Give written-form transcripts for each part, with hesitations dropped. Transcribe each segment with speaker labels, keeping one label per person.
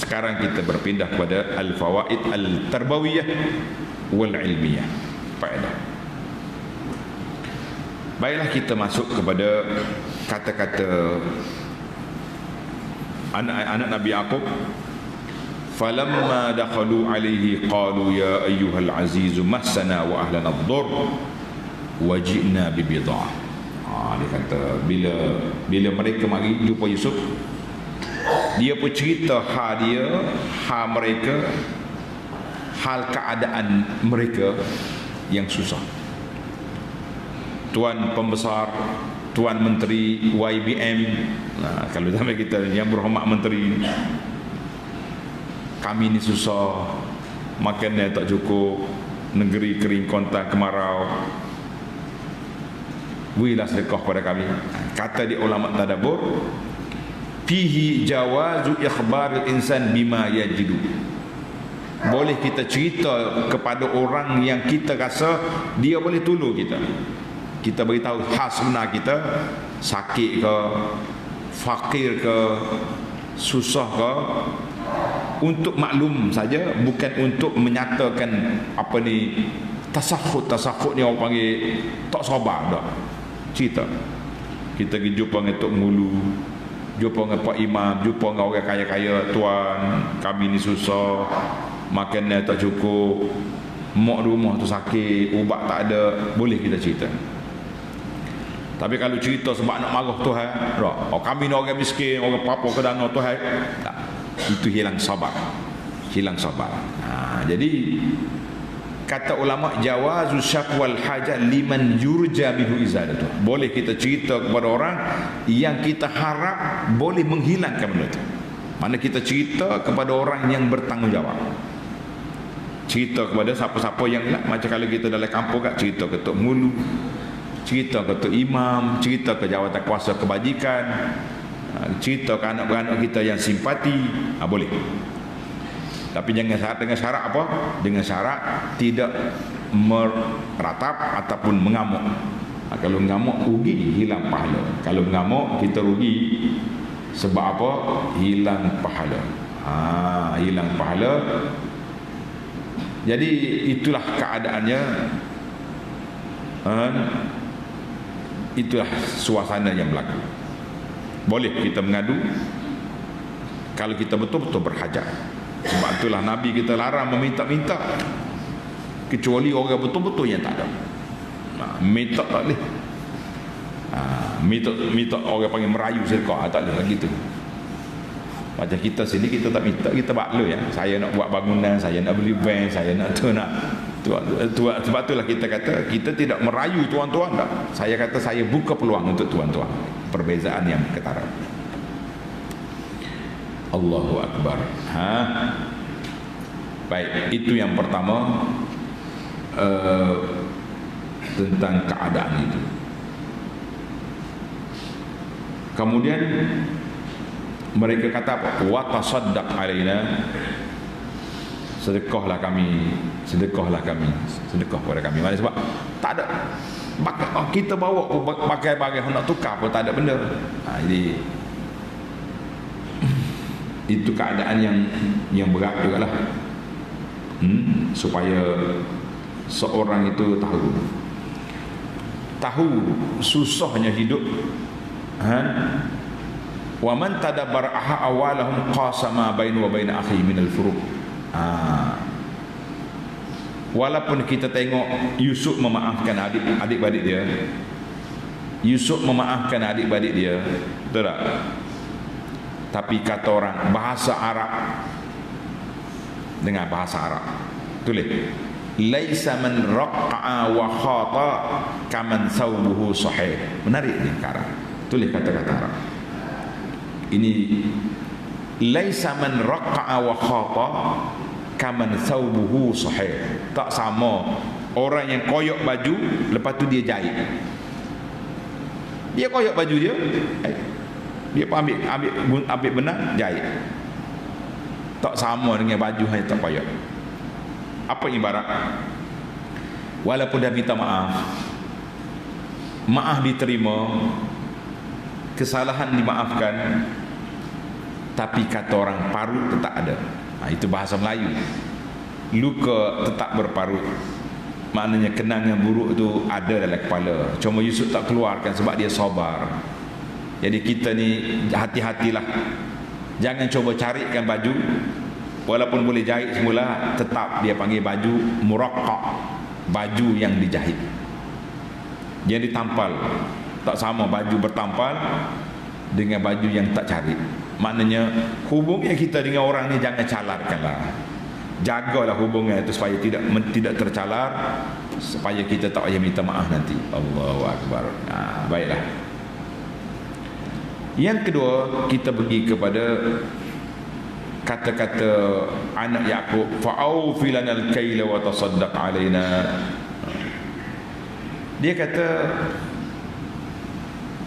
Speaker 1: Sekarang kita berpindah kepada al-fawaid al-tarbawiyah wal-ilmiyah, faedah. Baiklah, kita masuk kepada kata-kata anak Nabi Yaqub. Falamma dakhalu alaihi qalu ya ayyuhal aziz massana wa ahlana ad-dur wa ji'na bi bid'ah. Dia kata bila mereka mari jumpa Yusuf, dia pun cerita hal dia, hal mereka, hal keadaan mereka yang susah. Tuan pembesar, Tuan Menteri YBM, kalau zaman kita yang berhormat menteri, kami ni susah, makannya tak cukup, negeri kering kontan kemarau, berilah sedekah pada kami. Kata di ulama tadabbur, fihi jawazu ikhbaril insan bima yajidu. Boleh kita cerita kepada orang yang kita rasa dia boleh tolong kita. Kita beritahu hal sebenar kita, sakit ke, fakir ke, susah ke, untuk maklum saja, bukan untuk menyatakan apa ni tasakhut ni orang panggil tak sabar dah. Cerita kita pergi jumpa dengan Tok Ngulu, jumpa dengan Pak Imam, jumpa dengan orang kaya-kaya, tuan kami ni susah, makannya tak cukup, mak rumah tu sakit, ubat tak ada, boleh kita cerita. Tapi kalau cerita sebab nak marah Tuhan, kami ni orang miskin, orang apa ke dana Tuhan, tak, itu hilang sabar. Jadi kata ulama, jawazu syakwal hajat liman yurja bihu izadatu. Boleh kita cerita kepada orang yang kita harap boleh menghilangkan benda itu. Mana kita cerita kepada orang yang bertanggungjawab, cerita kepada siapa-siapa yang macam kalau kita dalam kampung kat, cerita ke Tok Mulu, cerita ke Tok Imam, cerita ke jawatan kuasa kebajikan, cerita ke anak-anak kita yang simpati, boleh. Tapi jangan syarat, dengan syarat apa? Dengan syarat tidak meratap ataupun mengamuk. Kalau mengamuk rugi, hilang pahala. Kalau mengamuk kita rugi. Sebab apa? Hilang pahala. Hilang pahala. Jadi itulah keadaannya. Itulah suasana yang berlaku. Boleh kita mengadu kalau kita betul-betul berhajat. Sebab itulah Nabi kita larang meminta-minta, kecuali orang betul-betul yang tak ada. Minta tak boleh. Minta orang panggil merayu sedekah, tak boleh lagi tu. Macam kita sini, kita tak minta, kita baklo ya. Saya nak buat bangunan, saya nak beli van, saya nak tu nak tu. Sebab itulah kita kata kita tidak merayu tuan-tuan tak. Saya kata saya buka peluang untuk tuan-tuan. Perbezaan yang ketara. Allahu Akbar. Baik, itu yang pertama, tentang keadaan itu. Kemudian mereka kata apa? Wa tasaddaq alaina, sedekahlah kami kepada kami. Mana sebab tak ada kita bawa pakai barang nak tukar pun tak ada benda. Jadi itu keadaan yang berat juga lah. Supaya seorang itu tahu susahnya hidup. Wa man tadabbara awalahum qasama bainu wa bain akhi min al-furuq. Walaupun kita tengok Yusuf memaafkan adik-adik dia, Yusuf memaafkan adik-adik dia, betul tak? Tapi kata orang bahasa Arab dengan bahasa Arab, tulis laisa man raqa'a wa khata kaman thawbuhu sahih. Menarik ni Arab. Tulis kata-kata Arab ini, laisa man raqa'a wa khata kaman thawbuhu sahih. Tak sama orang yang koyok baju lepas tu dia jahit. Dia koyok baju dia, dia pun ambil benang jahit. Tak sama dengan baju yang tak koyok. Apa ibarat? Walaupun dah minta maaf diterima, kesalahan dimaafkan, tapi kata orang parut tetap ada. Itu bahasa Melayu. Luka tetap berparut, maknanya kenangan buruk tu ada dalam kepala, cuma Yusuf tak keluarkan sebab dia sabar. Jadi kita ni hati-hatilah, jangan cuba carikan baju, walaupun boleh jahit semula, tetap dia panggil baju muraqqaq, baju yang dijahit, yang ditampal. Tak sama baju bertampal dengan baju yang tak cari. Maknanya hubungan kita dengan orang ni jangan calarkanlah. Jagalah hubungan itu supaya tidak tercalar, supaya kita tak payah minta maaf nanti. Allahu Akbar. Baiklah. Yang kedua, kita pergi kepada kata-kata anak Yaqub, fa'awfi lanal kaila wa tasaddaq alaina. Dia kata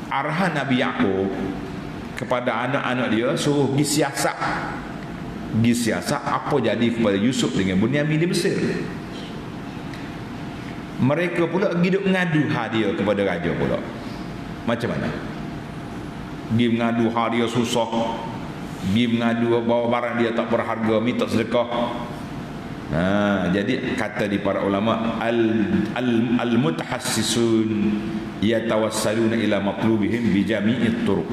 Speaker 1: arahan Nabi Yaqub kepada anak-anak dia suruh pergi siasat apa jadi kepada Yusuf dengan Bunyamin di Mesir. Mereka pula hidup mengadu hadiah kepada raja pula. Macam mana? Dia mengadu hadiah susah, dia mengadu bawa barang dia tak berharga, minta sedekah. Jadi kata di para ulama, al-mutahassisun yatawassaluna ila matlubihim bi jami'it turuq.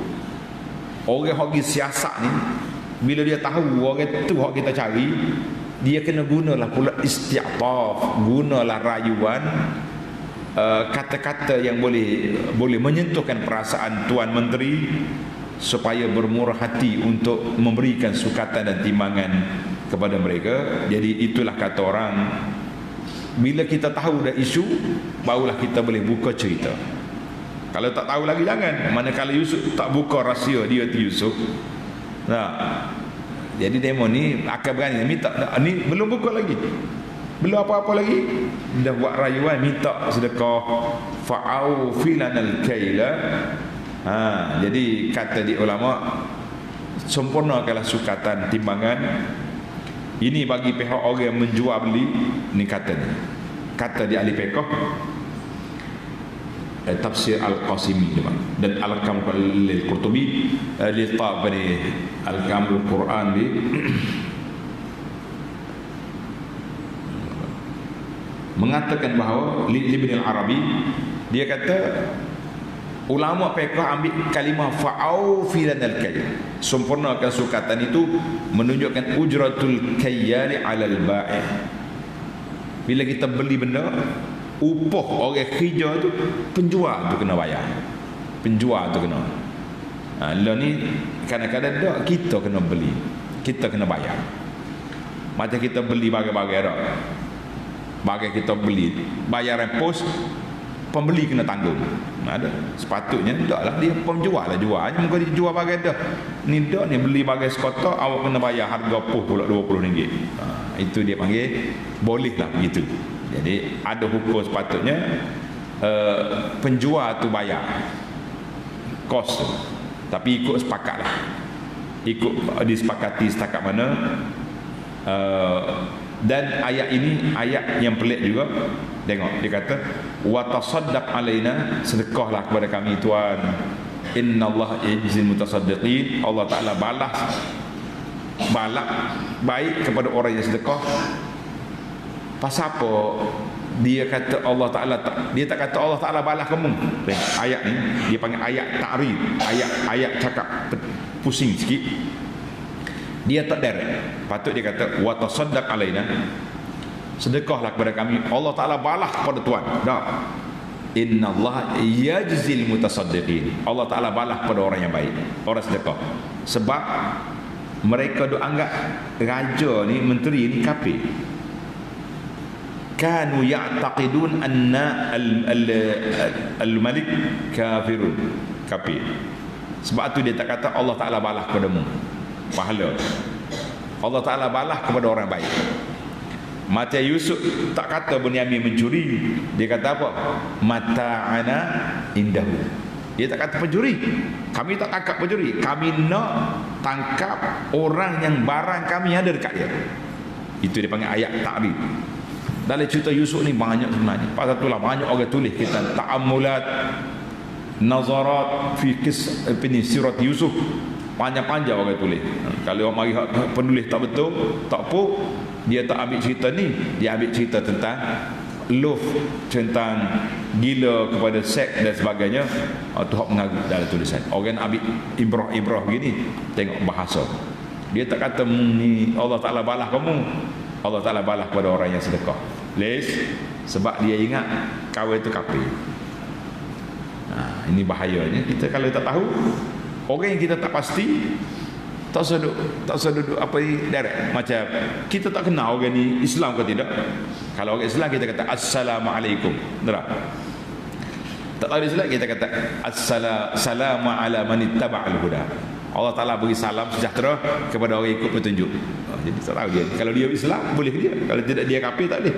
Speaker 1: Orang-orang siasat ni, bila dia tahu orang tu hak kita cari, dia kena gunalah pula isti'taf, gunalah rayuan, kata-kata yang boleh menyentuhkan perasaan Tuan Menteri supaya bermurah hati untuk memberikan sukatan dan timbangan kepada mereka. Jadi itulah kata orang, bila kita tahu dah isu, barulah kita boleh buka cerita. Kalau tak tahu lagi jangan. Manakala Yusuf tak buka rahsia dia tu Yusuf. Jadi demo ni akan berani minta, ni belum buka lagi, belum apa-apa lagi, dah buat rayuan minta sedekah, fa'au filanal kaila. Jadi kata di ulama, sempurnakanlah sukatan timbangan. Ini bagi pihak orang yang menjual beli. Ni kata ni, kata di ahli fiqh, tafsir Al-Qasimi dan Al-Kamul Al-Qurtubi li tabani Al-Kamul Quran di mengatakan bahawa Ibn Al-Arabi, dia kata ulama fiqh ambil kalimah fa'au filan al-kay, sempurnakan sukatan itu menunjukkan ujratul kayyali 'alal bai'. Bila kita beli benda, upah orang kerja tu, penjual tu kena bayar. Penjual tu kena. Lah ni kadang-kadang tak, kita kena beli, kita kena bayar. Macam kita beli bagai-bagai dah. Bagai kita beli, bayaran pos, pembeli kena tanggung. Ada sepatutnya taklah dia penjual lah jual. Hanya muka dia jual bagai dah. Ni dah ni beli bagai sekotak, awak kena bayar harga pos pula RM20. Itu dia panggil bolehlah begitu. Jadi ada hukum sepatutnya penjual tu bayar kos tu, tapi ikut sepakat lah, ikut disepakati setakat mana. Dan ayat ini ayat yang pelik juga. Tengok dia kata wa tasaddaq alaina, sedekahlah kepada kami Tuan. Innallaha yajzil mutasaddiqin, Allah Taala balas baik kepada orang yang sedekah. Pasal apa dia kata Allah Ta'ala dia tak kata Allah Ta'ala balas kamu? Ayat ni dia panggil ayat ta'rid, ayat cakap pusing sikit, dia tak direct. Patut dia kata wa tasaddaq alaina, sedekahlah kepada kami, Allah Ta'ala balas kepada Tuan. Dah, innallaha yajzil mutasaddiqin, Allah Ta'ala balas kepada orang yang baik, orang sedekah. Sebab mereka duk anggap raja ni, menteri ni kafir. Kanu ya'taqidun anna al-malik kafirun, kafir. Sebab tu dia tak kata Allah Ta'ala balas kepadamu pahala. Allah Ta'ala balas kepada orang baik. Macam Yusuf tak kata Bunyamin mencuri, dia kata apa? Mata'ana indahu. Dia tak kata pencuri. Kami tak tangkap pencuri, kami nak tangkap orang yang barang kami ada dekat dia. Itu dia panggil ayat ta'rid. Dalam cerita Yusuf ni banyak sebenarnya. Pasal itulah banyak orang tulis kita ta'ammulat, nazarat fi sirat Yusuf. panjang-panjang orang tulis. Kalau orang mari penulis tak betul, tak apa, dia tak ambil cerita ni, dia ambil cerita tentang love, tentang gila kepada seks dan sebagainya. Tu hak mengarut dalam tulisan. Orang ambil ibrah-ibrah gini, tengok bahasa. Dia tak kata ni Allah Ta'ala balas kamu, Allah Ta'ala balas kepada orang yang sedekah. Sebab dia ingat kawan itu kafir. Ini bahayanya. Kita kalau tak tahu, orang yang kita tak pasti, tak usah duduk apa ni direct. Macam kita tak kenal orang ni Islam ke tidak. Kalau orang Islam kita kata Assalamualaikum. Tak tahu Islam kita kata Assalamu ala man ittaba'al huda. Allah Ta'ala beri salam sejahtera kepada orang ikut petunjuk. Jadi tak tahu dia. Kalau dia Islam boleh dia. Kalau tidak dia kafir tak boleh.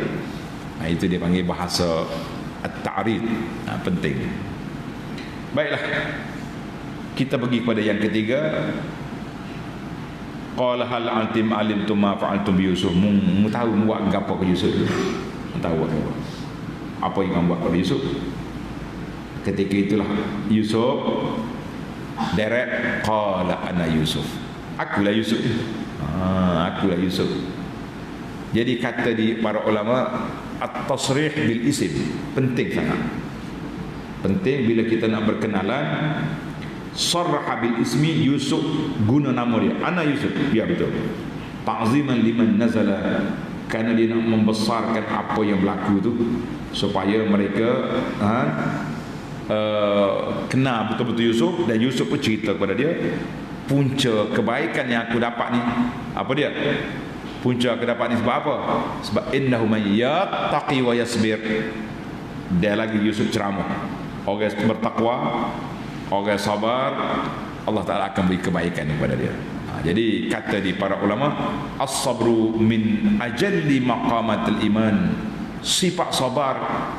Speaker 1: Itu dia panggil bahasa at-ta'rid. Penting. Baiklah. Kita pergi kepada yang ketiga. Qala hal antum alimtum ma fa'altum bi Yusuf. Mu tahu mu buat gapo ke Yusuf? Mu tahu apa yang kamu buat kepada Yusuf? Ketika itulah Yusuf direct qala ana Yusuf. Akulah Yusuf. Akulah Yusuf. Jadi kata di para ulama at-tasrih bil isim penting sangat. Penting bila kita nak berkenalan, sarraha bil ismi Yusuf, guna nama dia ana Yusuf. Ya betul. Ta'ziman liman nazala, kerana dia nak membesarkan apa yang berlaku tu supaya mereka kenal betul-betul Yusuf. Dan Yusuf pun cerita kepada dia, punca kebaikan yang aku dapat ni apa dia? Punca aku dapat ni sebab apa? Sebab innahu man yattaqi wa yasbir. Dia lagi Yusuf ceramah, orang bertakwa, orang sabar, Allah Ta'ala akan beri kebaikan kepada dia. Jadi kata di para ulama, as-sabru min ajalli maqamatil iman. Sifat sabar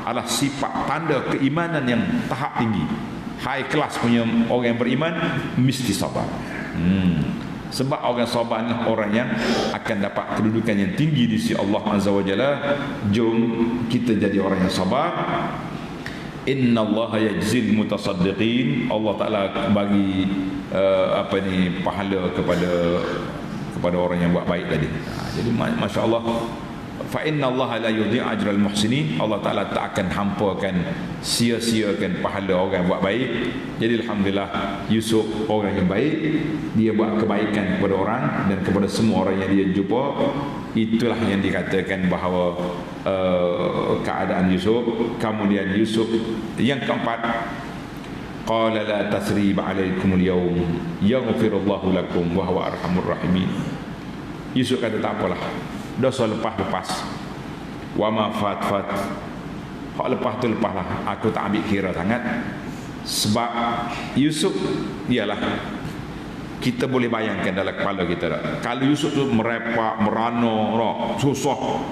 Speaker 1: adalah sifat tanda keimanan yang tahap tinggi, high class punya orang yang beriman mesti sabar. Sebab orang sabar adalah orang yang akan dapat kedudukan yang tinggi di sisi Allah Azza wa Jalla. Jom kita jadi orang yang sabar. Inna Allah yajzil mutasaddiqin. Allah Ta'ala bagi pahala kepada orang yang buat baik tadi. Jadi Masya Allah, fa inna Allah la yudhi' ajral muhsinin. Allah Ta'ala tak akan hampakan, sia-siakan pahala orang yang buat baik. Jadi Alhamdulillah Yusuf orang yang baik. Dia buat kebaikan kepada orang dan kepada semua orang yang dia jumpa. Itulah yang dikatakan bahawa keadaan Yusuf. Kemudian Yusuf yang keempat, qala la tasriba alaikumul yawm yaghfirullahu lakum wa huwa arhamur rahimin. Yusuf kata tak apalah, dosa lepas-lepas, wa ma fat-fat, hak lepas tu lepaslah, aku tak ambil kira sangat. Sebab Yusuf ialah, kita boleh bayangkan dalam kepala kita tak? Kalau Yusuf tu merepak, merana, susah,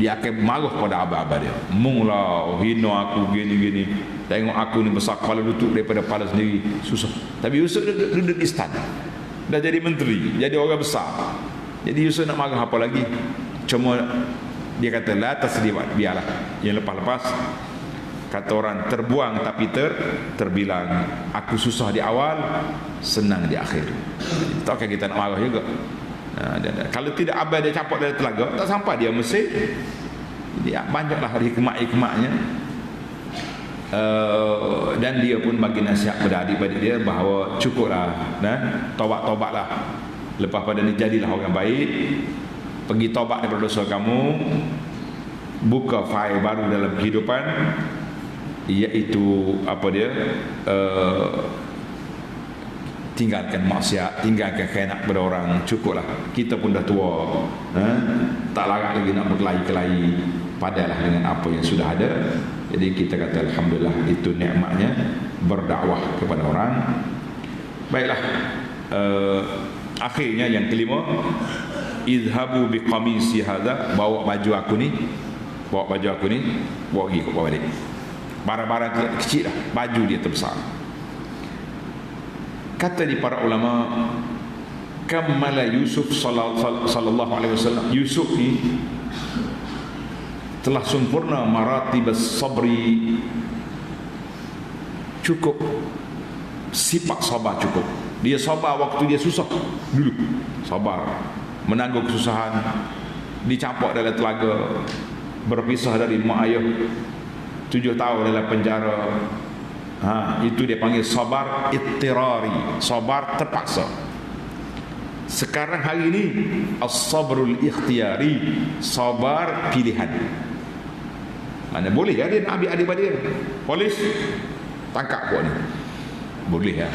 Speaker 1: dia akan marah pada abah-abah dia. Munglah hina aku gini-gini, tengok aku ni besar kepala lutut daripada kepala sendiri, susah. Tapi Yusuf duduk di istana, dah jadi menteri, jadi orang besar. Jadi Yusuf nak marah apa lagi? Cuma dia kata la tasribat, biarlah. Yang lepas-lepas, kata orang, terbuang tapi terbilang. Aku susah di awal, senang di akhir. Takkan kita nak marah juga. Kalau tidak abang dia campak dari telaga, tak sampai dia Mesir. Dia banyaklah hikmat-hikmatnya. Dan dia pun bagi nasihat kepada adik-adik dia bahawa cukuplah, taubat-taubatlah. Lepas pada ni jadilah orang baik, pergi taubat daripada dosa kamu, buka fail baru dalam kehidupan, iaitu apa dia, tinggalkan maksiat, tinggalkan khianat kepada orang. Cukuplah, kita pun dah tua, tak larat lagi nak berkelahi-kelahi, padalah dengan apa yang sudah ada. Jadi kita kata Alhamdulillah, itu nikmatnya berdakwah kepada orang. Baiklah, akhirnya yang kelima, izhabu biqamisi hadza, bawa baju aku ni, bawa pergi ke balik. Barang-barang kecil lah, baju dia terbesar. Kata di para ulama, kammala Yusuf sallallahu alaihi wasallam, Yusuf ni telah sempurna maratibas sabri, cukup sifat sabar cukup. Dia sabar waktu dia susah dulu. Sabar. Menanggung kesusahan. Dicampak dalam telaga. Berpisah dari mak ayah. 7 tahun dalam penjara. Itu dia panggil sabar ittirari. Sabar terpaksa. Sekarang hari ini as-sabrul ikhtiyari, sabar pilihan. Mana boleh ya dia nak ambil adik-adik dia. Polis tangkap kau ni. Boleh ya.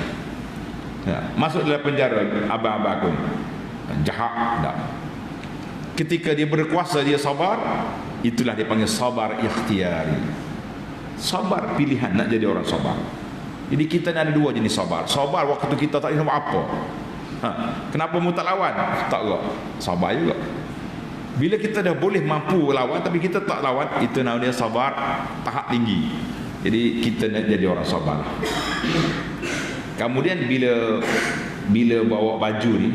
Speaker 1: Masuk dalam penjara abang-abang aku ni. Jahat tak. Ketika dia berkuasa dia sabar, itulah dia panggil sabar ikhtiyari. Sabar pilihan, nak jadi orang sabar. Jadi kita ni ada 2 jenis sabar. Sabar waktu kita tak tahu apa. Kenapa mu tak lawan? Tak juga. Sabar juga. Bila kita dah boleh mampu lawan tapi kita tak lawan, itu namanya sabar tahap tinggi. Jadi kita nak jadi orang sabar. Kemudian bila bawa baju ni,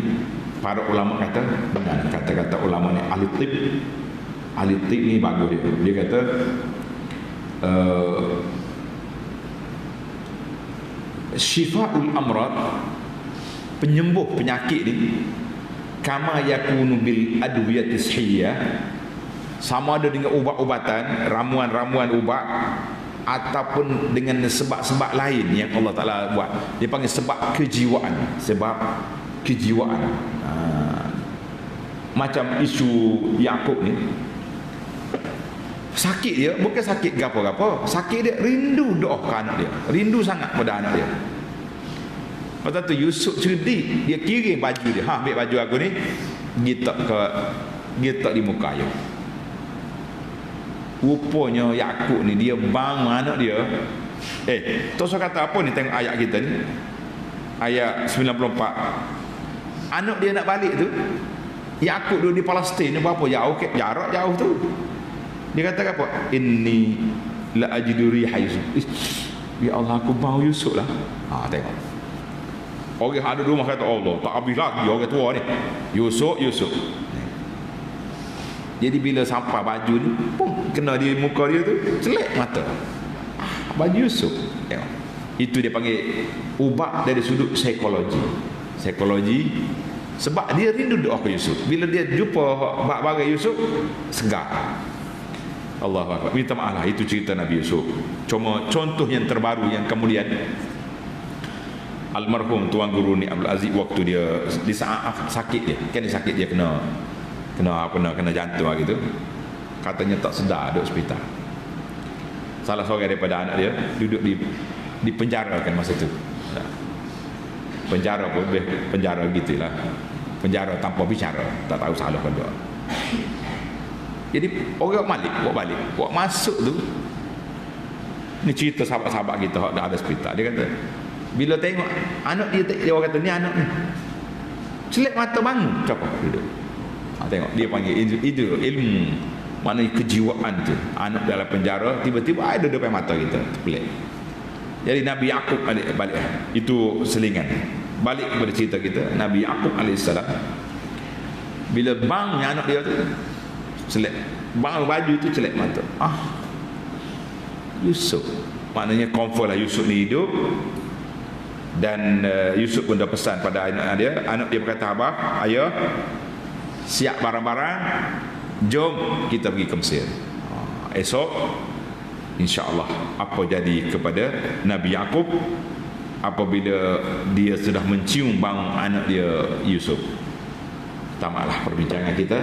Speaker 1: para ulama kata benar, kata-kata ulama ni ahli tib ni bagus dia. Dia kata syifaul amrad, penyembuh penyakit ni, kama yakunu bil adwiyatis hiyyah, sama ada dengan ubat-ubatan, ramuan-ramuan ubat, ataupun dengan sebab-sebab lain yang Allah Ta'ala buat. Dia panggil sebab kejiwaan. Macam isu Yaqub ni, sakit dia bukan sakit gapo-gapo, sakit dia rindu doa ke anak dia, rindu sangat pada anak dia. Lepas tu Yusuf cerdik, dia kirim baju dia, ambil baju aku ni, gitak di muka ayah. Rupanya Yaqub ni dia bang anak dia. Tosa kata apa ni, tengok ayat kita ni, ayat 94. Anak dia nak balik tu, Yaqub duduk di Palestin ni, berapa jauh, jarak jauh tu. Dia kata apa? Inni la ajidu riha Yusuf. Ya Allah, aku bau Yusuf lah. Tengok. Orang ada rumah kata Allah, tak habis lagi orang tua ni. Yusuf. Jadi bila sampai baju ni, kena di muka dia tu, celek mata. Baju Yusuf. Tengok. Itu dia panggil ubat dari sudut psikologi. Sebab dia rindu doa ke Yusuf. Bila dia jumpa barang Yusuf, segar. Allahu Akbar. Minta maaf lah, itu cerita Nabi Yusuf. Cuma contoh yang terbaru yang kemudian almarhum Tuan Guru ni Abdul Aziz, waktu dia di saat sakit dia, kan dia sakit, dia kena jantung gitu. Katanya tak sedar duduk hospital. Salah seorang daripada anak dia duduk di penjara kan masa tu. Penjara pun penjara gitulah. Penjara tanpa bicara, tak tahu salah ke tak. Jadi orang balik masuk tu. Ni cerita sahabat-sahabat kita hak dah ada hospital. Dia kata bila tengok anak dia orang kata ni anak ni, celek mata bangun, cakap duduk. Tengok dia panggil itu ilmu, maknanya kejiwaan tu. Anak dalam penjara tiba-tiba ada depan mata kita, pelik. Jadi Nabi Yaqub balik itu selingan. Balik kepada cerita kita, Nabi Yaqub alaihissalam bila bangnya anak dia tu celek, bang baju tu celek mata. Yusuf, maknanya confirm lah Yusuf ni hidup. Dan Yusuf pun dah pesan pada anak dia berkata, abah, ayah, siap barang-barang, jom kita pergi ke Mesir. Esok insya-Allah apa jadi kepada Nabi Yaqub apabila dia sudah mencium bau anak dia Yusuf. Tamatlah perbincangan kita.